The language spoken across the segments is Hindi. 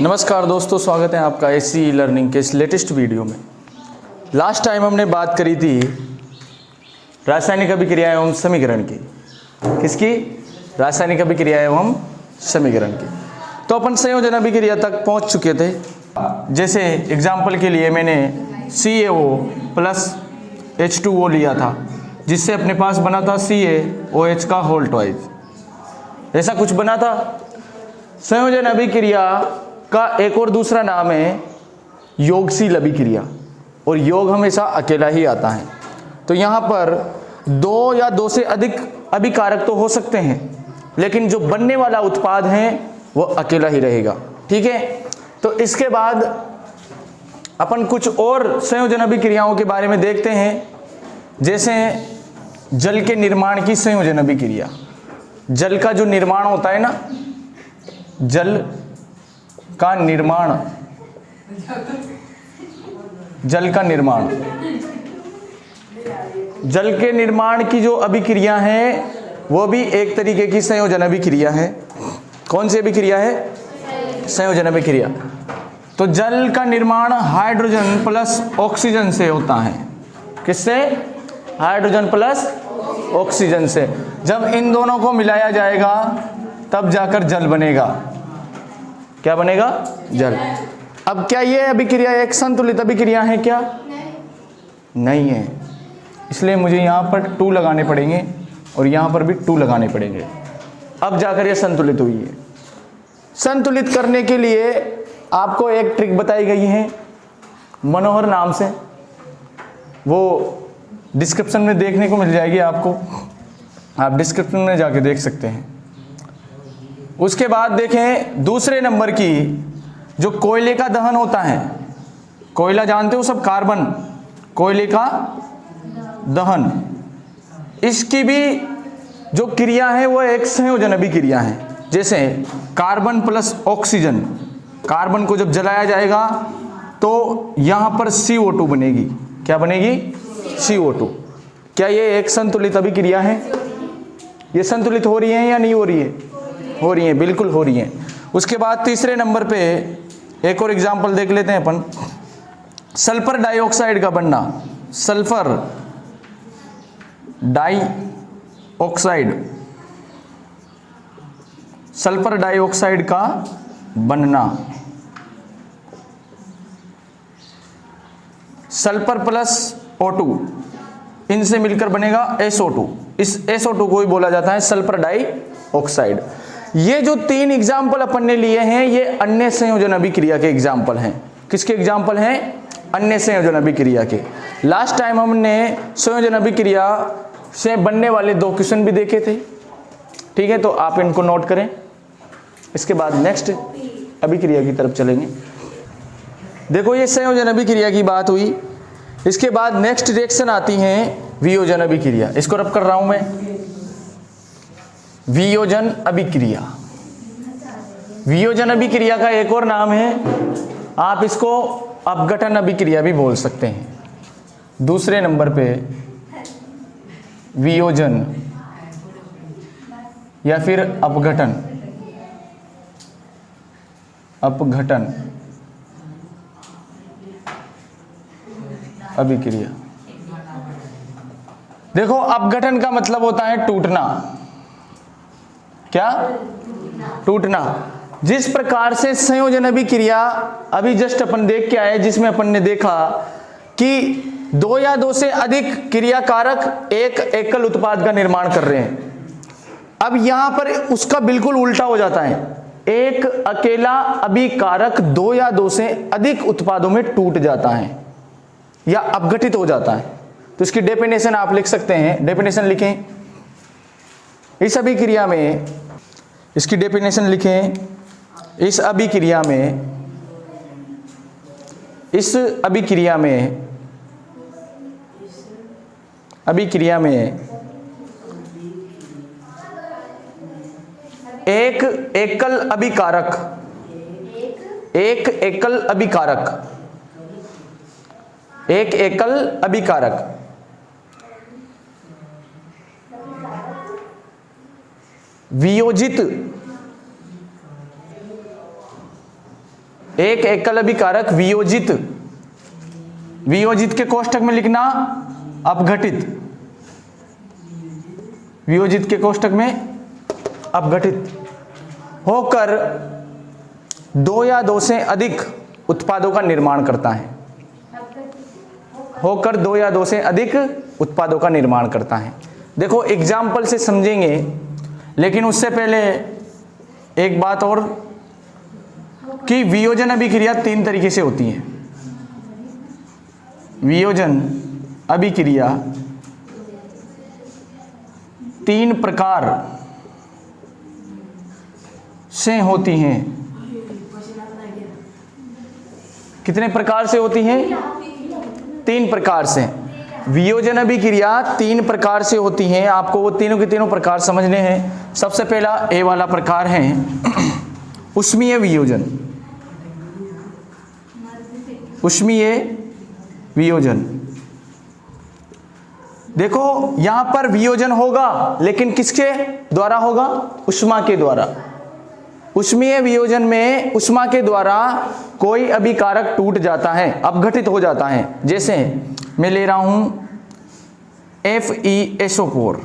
नमस्कार दोस्तों, स्वागत है आपका एसी लर्निंग के इस लेटेस्ट वीडियो में। लास्ट टाइम हमने बात करी थी रासायनिक अभिक्रिया एवं समीकरण की। किसकी? रासायनिक अभिक्रिया एवं समीकरण की। तो अपन संयोजन अभिक्रिया तक पहुंच चुके थे। जैसे एग्जाम्पल के लिए मैंने CaO प्लस H2O लिया था, जिससे अपने पास बना था CaOH का होल ट्वाइस। ऐसा कुछ बना था। संयोजन अभिक्रिया का एक और दूसरा नाम है योगशील अभिक्रिया, और योग हमेशा अकेला ही आता है। तो यहाँ पर दो या दो से अधिक अभिकारक तो हो सकते हैं, लेकिन जो बनने वाला उत्पाद है वो अकेला ही रहेगा। ठीक है। तो इसके बाद अपन कुछ और संयोजन अभिक्रियाओं के बारे में देखते हैं, जैसे जल के निर्माण की संयोजन अभिक्रिया। जल का जो निर्माण होता है ना, जल का निर्माण, जल का निर्माण, जल के निर्माण की जो अभिक्रिया है वो भी एक तरीके की संयोजन अभिक्रिया है। कौन सी अभिक्रिया है? संयोजन अभिक्रिया। तो जल का निर्माण हाइड्रोजन प्लस ऑक्सीजन से होता है। किससे? हाइड्रोजन प्लस ऑक्सीजन से। जब इन दोनों को मिलाया जाएगा तब जाकर जल बनेगा। क्या बनेगा? जल। अब क्या ये अभिक्रिया एक संतुलित अभिक्रिया है क्या? नहीं है। इसलिए मुझे यहाँ पर 2 लगाने पड़ेंगे और यहाँ पर भी 2 लगाने पड़ेंगे, अब जाकर ये संतुलित हुई है। संतुलित करने के लिए आपको एक ट्रिक बताई गई है मनोहर नाम से, वो डिस्क्रिप्शन में देखने को मिल जाएगी आपको, आप डिस्क्रिप्शन में जाके देख सकते हैं। उसके बाद देखें दूसरे नंबर की, जो कोयले का दहन होता है। कोयला जानते हो सब, कार्बन, कोयले का दहन, इसकी भी जो क्रिया है वो एक संयोजन अभिक्रिया है। जैसे कार्बन प्लस ऑक्सीजन, कार्बन को जब जलाया जाएगा तो यहां पर CO2 बनेगी। क्या बनेगी? CO2। क्या ये एक संतुलित अभिक्रिया है? ये संतुलित हो रही है या नहीं हो रही है? हो रही है, बिल्कुल हो रही है। उसके बाद तीसरे नंबर पे एक और एग्जांपल देख लेते हैं अपन। सल्फर डाइऑक्साइड का बनना, सल्फर डाइऑक्साइड, सल्फर डाइऑक्साइड का बनना, सल्फर प्लस O2 इनसे मिलकर बनेगा SO2। इस SO2 को ही बोला जाता है सल्फर डाइऑक्साइड। ये जो 3 एग्जाम्पल अपन ने लिए हैं ये अन्य संयोजन अभिक्रिया के एग्जाम्पल हैं। किसके एग्जाम्पल हैं? अन्य संयोजन अभिक्रिया के। लास्ट टाइम हमने संयोजन अभिक्रिया से बनने वाले 2 क्वेश्चन भी देखे थे। ठीक है, तो आप इनको नोट करें। इसके बाद नेक्स्ट अभिक्रिया की तरफ चलेंगे। देखो, ये संयोजन अभिक्रिया की बात हुई। इसके बाद नेक्स्ट रिएक्शन आती है वियोजन अभिक्रिया। इसको रब कर रहा हूं मैं, वियोजन अभिक्रिया। वियोजन अभिक्रिया का एक और नाम है, आप इसको अपघटन अभिक्रिया भी बोल सकते हैं। दूसरे नंबर पे वियोजन या फिर अपघटन, अपघटन अभिक्रिया। देखो, अपघटन का मतलब होता है टूटना। क्या? टूटना। जिस प्रकार से संयोजन अभिक्रिया अभी जस्ट अपन देख के आए, जिसमें अपन ने देखा कि 2 या 2 से अधिक क्रियाकारक एक एकल उत्पाद का निर्माण कर रहे हैं। अब यहां पर उसका बिल्कुल उल्टा हो जाता है। एक अकेला अभिकारक 2 या 2 से अधिक उत्पादों में टूट जाता है या अपघटित हो जाता है। तो इसकी डेफिनेशन आप लिख सकते हैं। डेफिनेशन लिखें इस अभिक्रिया में, इसकी डेफिनेशन लिखें। इस अभिक्रिया में, इस अभिक्रिया में, अभिक्रिया में एक एकल अभिकारक, एक एकल अभिकारक, एक एकल अभिकारक वियोजित एक एकल अभिकारक वियोजित, वियोजित के कोष्ठक में लिखना अपघटित, वियोजित के कोष्ठक में अपघटित होकर 2 या 2 से अधिक उत्पादों का निर्माण करता है, होकर 2 या 2 से अधिक उत्पादों का निर्माण करता है। देखो एग्जाम्पल से समझेंगे, लेकिन उससे पहले एक बात और कि वियोजन अभिक्रिया 3 तरीके से होती है। वियोजन अभिक्रिया 3 प्रकार से होती हैं। कितने प्रकार से होती हैं? 3 प्रकार से। वियोजन अभिक्रिया 3 प्रकार से होती हैं, आपको वो तीनों के तीनों प्रकार समझने हैं। सबसे पहला ए वाला प्रकार है उष्मीय वियोजन। उष्मीय वियोजन, देखो यहां पर वियोजन होगा, लेकिन किसके द्वारा होगा? उष्मा के द्वारा। उष्मीय वियोजन में उष्मा के द्वारा कोई अभिकारक टूट जाता है, अपघटित हो जाता है। जैसे मैं ले रहा हूं FeSO4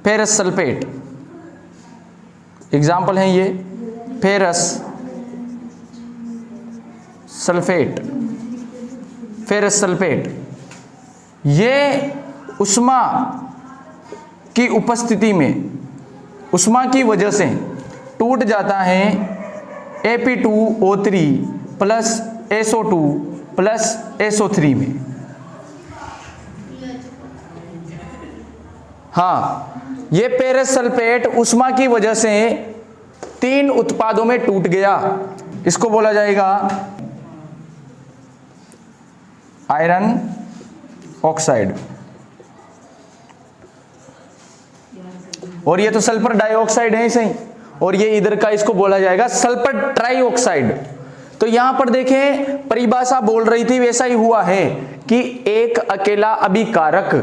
फेरस सल्फेट, एग्जाम्पल है ये फेरस सल्फेट, फेरस सल्फेट। ये उष्मा की उपस्थिति में, उष्मा की वजह से टूट जाता है Ap2O3 plus SO2 plus SO3 में। हाँ, ये पेरस सल्फेट उष्मा की वजह से 3 उत्पादों में टूट गया। इसको बोला जाएगा आयरन ऑक्साइड, और ये तो सल्फर डाइऑक्साइड है सही, और ये इधर का इसको बोला जाएगा सल्फर ट्राइऑक्साइड। तो यहां पर देखें परिभाषा बोल रही थी, वैसा ही हुआ है कि एक अकेला अभिकारक,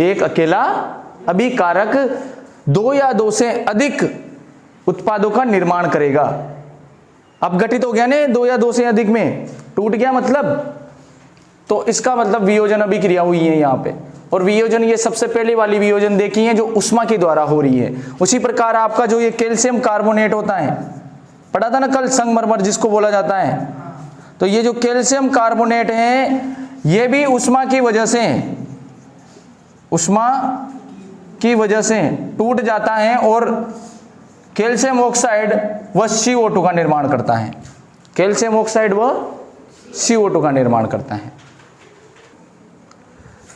एक अकेला अभिकारक 2 या 2 से अधिक उत्पादों का निर्माण करेगा। अपघटित हो गया ना, 2 या 2 से अधिक में टूट गया मतलब, तो इसका मतलब वियोजन अभिक्रिया हुई है यहां पे। और वियोजन ये सबसे पहली वाली वियोजन देखी है जो उष्मा के द्वारा हो रही है। उसी प्रकार आपका जो ये कैल्शियम कार्बोनेट होता है, पढ़ा था ना कल, संगमरमर जिसको बोला जाता है, तो ये जो कैल्शियम कार्बोनेट है ये भी उष्मा की वजह से, उष्मा की वजह से टूट जाता है और कैल्शियम ऑक्साइड व CO2 का निर्माण करता है। कैल्शियम ऑक्साइड व CO2 का निर्माण करता है।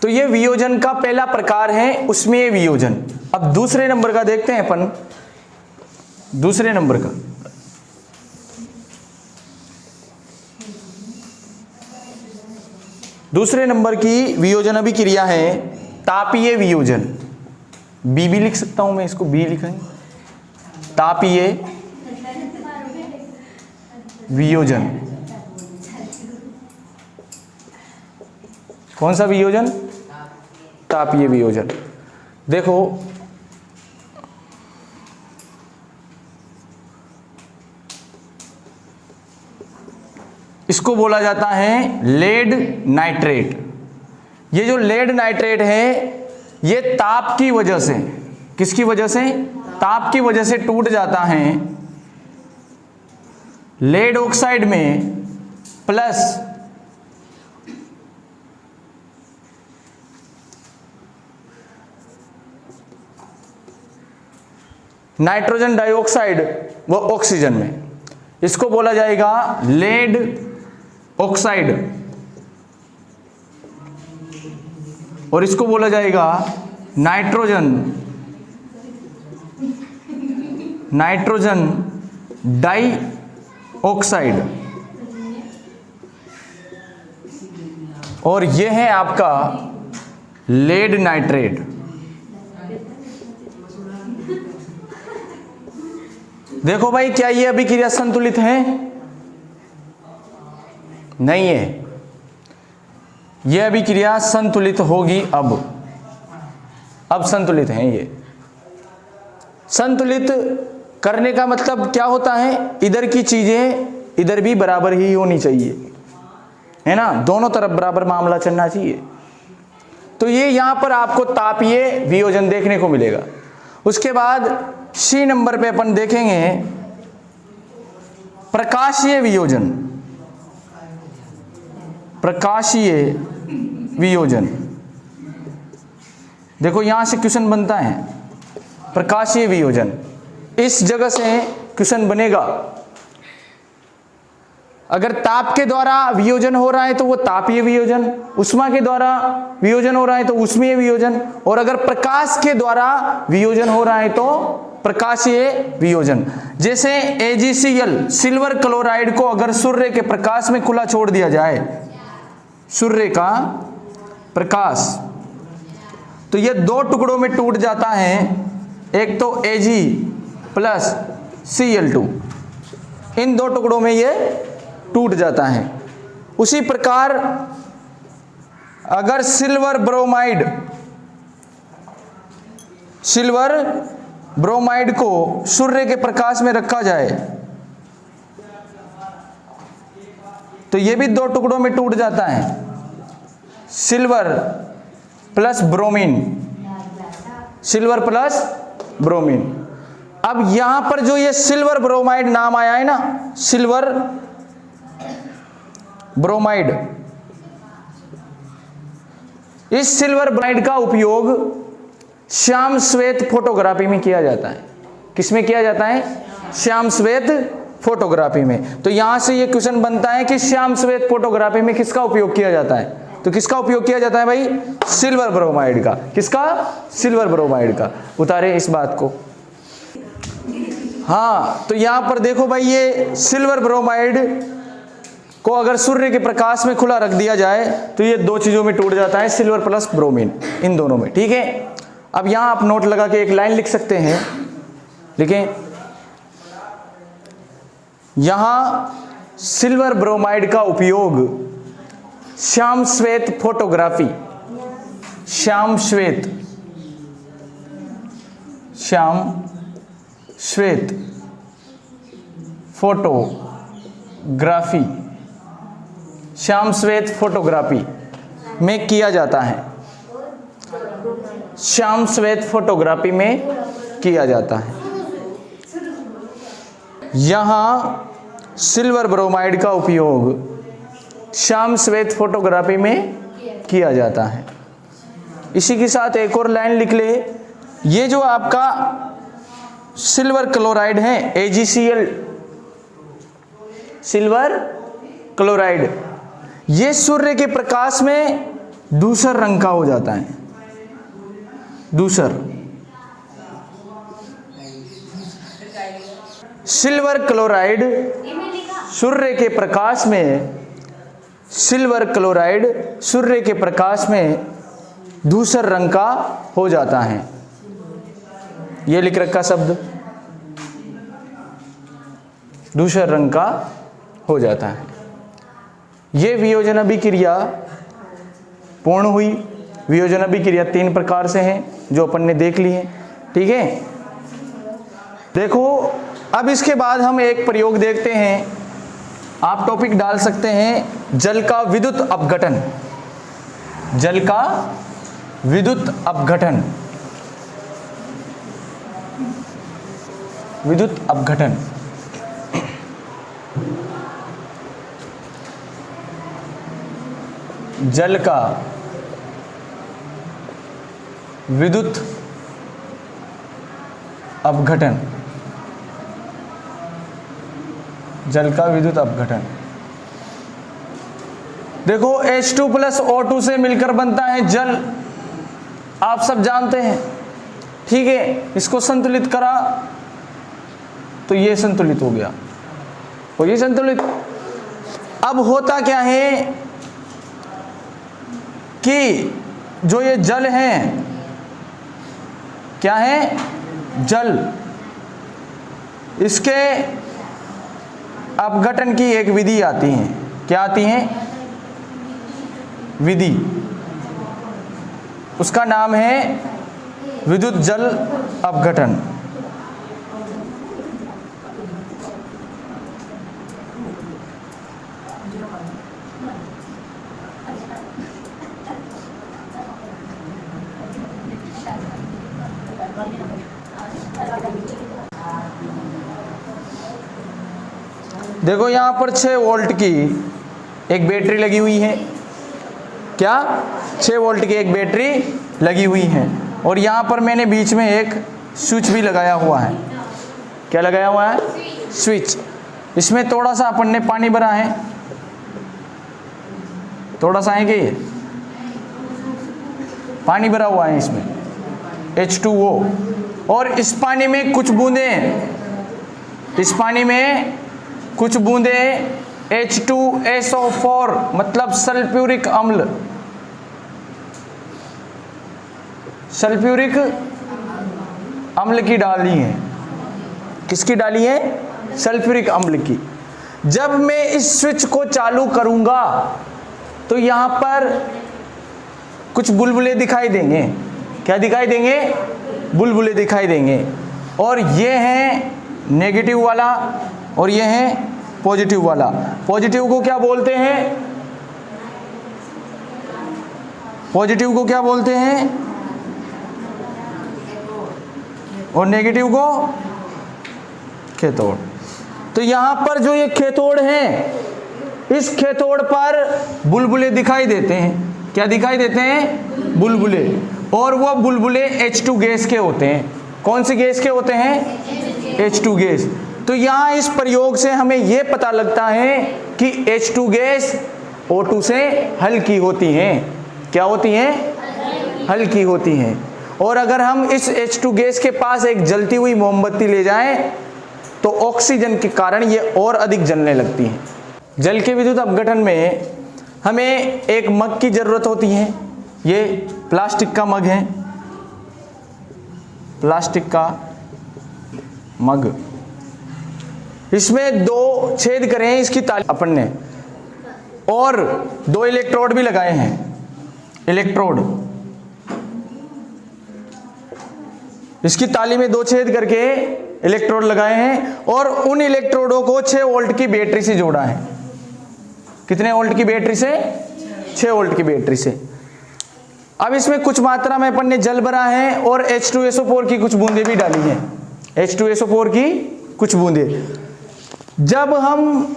तो ये वियोजन का पहला प्रकार है उष्मीय वियोजन। अब दूसरे नंबर का देखते हैं अपन, दूसरे नंबर का दूसरे नंबर की वियोजन अभिक्रिया है तापीय वियोजन। बी भी लिख सकता हूं मैं, इसको बी लिखेंगे, तापीय वियोजन। कौन सा वियोजन? तापीय वियोजन। देखो इसको बोला जाता है लेड नाइट्रेट। ये जो लेड नाइट्रेट है ये ताप की वजह से, किसकी वजह से? ताप की वजह से टूट जाता है लेड ऑक्साइड में प्लस नाइट्रोजन डाइऑक्साइड व ऑक्सीजन में। इसको बोला जाएगा लेड ऑक्साइड, और इसको बोला जाएगा नाइट्रोजन डाइऑक्साइड, और यह है आपका लेड नाइट्रेट। देखो भाई, क्या ये अभिक्रिया संतुलित है? नहीं है। यह अभिक्रिया संतुलित होगी अब संतुलित है। ये संतुलित करने का मतलब क्या होता है? इधर की चीजें इधर भी बराबर ही होनी चाहिए, है ना, दोनों तरफ बराबर मामला चलना चाहिए। तो ये यहां पर आपको तापीय वियोजन देखने को मिलेगा। उसके बाद सी नंबर पे अपन देखेंगे प्रकाशीय वियोजन। प्रकाशीय वियोजन, देखो यहां से क्वेश्चन बनता है प्रकाशीय वियोजन, इस जगह से क्वेश्चन बनेगा। अगर ताप के द्वारा वियोजन हो रहा है तो वो तापीय वियोजन, उष्मा के द्वारा वियोजन हो रहा है तो उष्मीय वियोजन, और अगर प्रकाश के द्वारा वियोजन हो रहा है तो प्रकाशीय वियोजन। जैसे AgCl सिल्वर क्लोराइड को अगर सूर्य के प्रकाश में खुला छोड़ दिया जाए, सूर्य का प्रकाश, तो ये दो टुकड़ों में टूट जाता है, एक तो Ag प्लस Cl2, इन दो टुकड़ों में ये टूट जाता है। उसी प्रकार अगर सिल्वर ब्रोमाइड को सूर्य के प्रकाश में रखा जाए तो ये भी दो टुकड़ों में टूट जाता है, silver plus bromine, silver plus bromine. अब यहां पर जो ये सिल्वर ब्रोमाइड नाम आया है ना, सिल्वर ब्रोमाइड, इस सिल्वर ब्रोमाइड का उपयोग श्याम श्वेत फोटोग्राफी में किया जाता है। किसमें किया जाता है? श्याम श्वेत फोटोग्राफी में। तो यहां से ये क्वेश्चन बनता है कि श्याम श्वेत फोटोग्राफी में किसका उपयोग किया जाता है? तो किसका उपयोग किया जाता है भाई? सिल्वर ब्रोमाइड का। किसका? सिल्वर ब्रोमाइड का। उतारे इस बात को। हाँ, तो यहां पर देखो भाई, ये सिल्वर ब्रोमाइड को अगर सूर्य के प्रकाश में खुला रख दिया जाए तो ये दो चीजों में टूट जाता है, सिल्वर प्लस ब्रोमीन, इन दोनों में। ठीक है, अब यहां आप नोट लगा के एक लाइन लिख सकते हैं, लिखें, यहां सिल्वर ब्रोमाइड का उपयोग श्याम श्वेत फोटोग्राफी, श्याम श्वेत फोटोग्राफी, श्याम श्वेत फोटोग्राफी में किया जाता है। श्याम श्वेत फोटोग्राफी में किया जाता है। यहां सिल्वर ब्रोमाइड का उपयोग श्याम श्वेत फोटोग्राफी में किया जाता है। इसी के साथ एक और लाइन लिख ले, ये जो आपका सिल्वर क्लोराइड है AgCl, सिल्वर क्लोराइड, ये सूर्य के प्रकाश में धूसर रंग का हो जाता है। धूसर, सिल्वर क्लोराइड सूर्य के प्रकाश में, सिल्वर क्लोराइड सूर्य के प्रकाश में धूसर रंग का हो जाता है। ये लिख रखा शब्द, धूसर रंग का हो जाता है। ये वियोजन अभिक्रिया पूर्ण हुई। वियोजन अभिक्रिया 3 प्रकार से है जो अपन ने देख ली है। ठीक है, देखो अब इसके बाद हम एक प्रयोग देखते हैं। आप टॉपिक डाल सकते हैं जल का विद्युत अपघटन, जल का विद्युत अपघटन, विद्युत अपघटन। जल का विद्युत अपघटन, जल का विद्युत अपघटन। देखो H2 प्लस O2 से मिलकर बनता है जल, आप सब जानते हैं। ठीक है, इसको संतुलित करा तो ये संतुलित हो गया और ये संतुलित। अब होता क्या है कि जो ये जल है, क्या है? जल, इसके अपघटन की एक विधि आती है। क्या आती है? विधि, उसका नाम है विद्युत जल अपघटन। देखो यहाँ पर 6 वोल्ट की एक बैटरी लगी हुई है। क्या? 6 वोल्ट की एक बैटरी लगी हुई है और यहाँ पर मैंने बीच में एक स्विच भी लगाया हुआ है। क्या लगाया हुआ है? स्विच। इसमें थोड़ा सा अपन ने पानी भरा है, थोड़ा सा है कि ये पानी भरा हुआ है इसमें H2O, और इस पानी में कुछ बूंदें, इस पानी में कुछ बूंदें H2SO4 मतलब सल्फ्यूरिक अम्ल, सल्फ्यूरिक अम्ल की डाली है। किसकी डाली है? सल्फ्यूरिक अम्ल की। जब मैं इस स्विच को चालू करूंगा तो यहां पर कुछ बुलबुले दिखाई देंगे। क्या दिखाई देंगे? बुलबुले दिखाई देंगे। और ये है नेगेटिव वाला और ये है पॉजिटिव वाला। पॉजिटिव को क्या बोलते हैं? पॉजिटिव को क्या बोलते हैं? और नेगेटिव को कैथोड। तो यहां पर जो ये कैथोड है, इस कैथोड पर बुलबुले दिखाई देते हैं। क्या दिखाई देते हैं? बुलबुले। और वो बुलबुले H2 गैस के होते हैं। कौन सी गैस के होते हैं? H2 gas. तो यहाँ इस प्रयोग से हमें यह पता लगता है कि H2 गैस O2 से हल्की होती हैं। क्या होती हैं? हल्की होती हैं। और अगर हम इस H2 गैस के पास एक जलती हुई मोमबत्ती ले जाएं तो ऑक्सीजन के कारण ये और अधिक जलने लगती है। जल के विद्युत अपघटन में हमें एक मग की जरूरत होती है। ये प्लास्टिक का मग है, प्लास्टिक का मग। इसमें 2 छेद करे हैं इसकी ताली अपन ने, और 2 इलेक्ट्रोड भी लगाए हैं। इलेक्ट्रोड, इसकी ताली में 2 छेद करके इलेक्ट्रोड लगाए हैं और उन इलेक्ट्रोडों को 6 वोल्ट की बैटरी से जोड़ा है। कितने वोल्ट की बैटरी से? 6 वोल्ट की बैटरी से। अब इसमें कुछ मात्रा में अपन ने जल भरा है और H2SO4 की कुछ बूंदें भी डाली हैं। H2SO4 की कुछ बूंदें। जब हम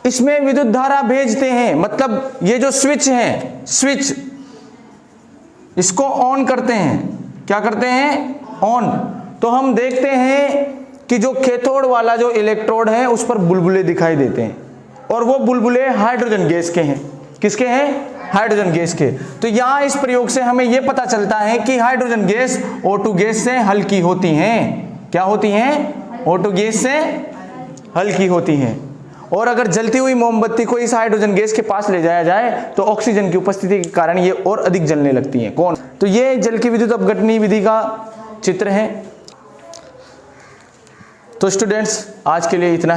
इसमें विद्युत धारा भेजते हैं, मतलब ये जो स्विच है, स्विच इसको ऑन करते हैं। क्या करते हैं? ऑन। तो हम देखते हैं कि जो कैथोड वाला जो इलेक्ट्रोड है उस पर बुलबुले दिखाई देते हैं, और वो बुलबुले हाइड्रोजन गैस के हैं। किसके हैं? हाइड्रोजन गैस के। तो यहां इस प्रयोग से हमें यह पता चलता है कि हाइड्रोजन गैस O2 गैस से हल्की होती हैं। क्या होती हैं? O2 गैस से हल्की होती हैं। और अगर जलती हुई मोमबत्ती को इस हाइड्रोजन गैस के पास ले जाया जाए तो ऑक्सीजन की उपस्थिति के कारण ये और अधिक जलने लगती हैं। कौन? तो ये जल की विद्युत अपघटनी विधि का चित्र है। तो स्टूडेंट्स, आज के लिए इतना है।